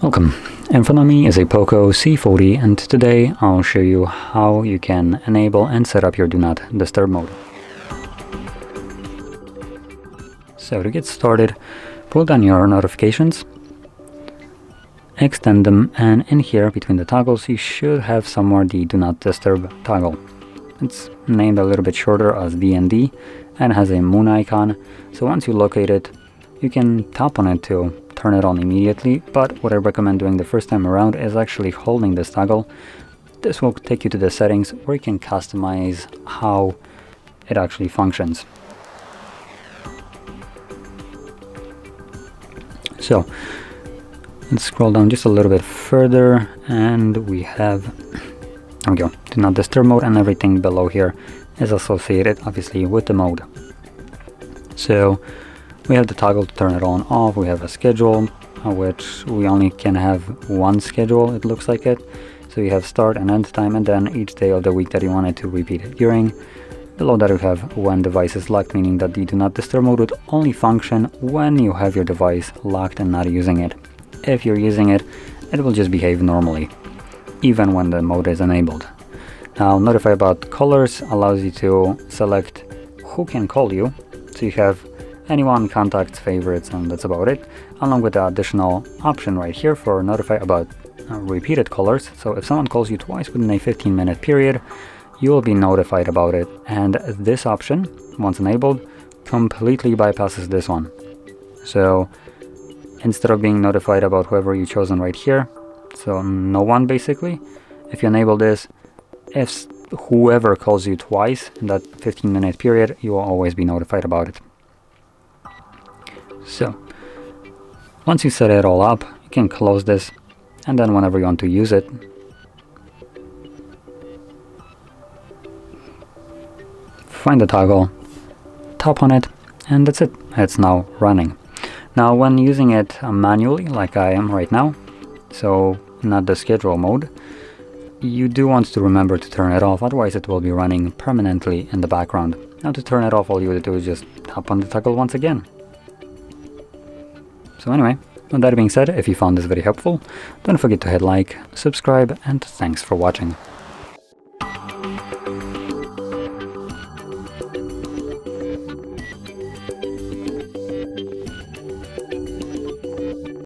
Welcome. In front of me is a Poco C40, and today I'll show you how you can enable and set up your Do Not Disturb mode. So to get started, pull down your notifications, extend them, and in here between the toggles you should have somewhere the Do Not Disturb toggle. It's named a little bit shorter as DND and has a moon icon, so once you locate it you can tap on it to turn it on immediately, but what I recommend doing the first time around is actually holding this toggle. This will take you to the settings where you can customize how it actually functions. So let's scroll down just a little bit further and we have, there we go, Do Not Disturb mode, and everything below here is associated obviously with the mode. So we have the toggle to turn it on off, we have a schedule, which we only can have one schedule, it looks like it. So you have start and end time, and then each day of the week that you wanted to repeat it during. Below that we have when device is locked, meaning that the Do Not Disturb mode would only function when you have your device locked and not using it. If you're using it, it will just behave normally, even when the mode is enabled. Now, Notify About Callers allows you to select who can call you, so you have anyone, contacts, favorites, and that's about it, along with the additional option right here for Notify About repeated callers. So if someone calls you twice within a 15-minute period, you will be notified about it, and this option, once enabled, completely bypasses this one. So instead of being notified about whoever you've chosen right here, so no one basically, if you enable this, if whoever calls you twice in that 15-minute period, you will always be notified about it. So once you set it all up, you can close this, and then whenever you want to use it, find the toggle, tap on it, and that's it. It's now running. Now when using it manually, like I am right now, so not the schedule mode, you do want to remember to turn it off, otherwise it will be running permanently in the background. Now to turn it off, all you would do is just tap on the toggle once again. So anyway, with that being said, if you found this video helpful, don't forget to hit like, subscribe, and thanks for watching.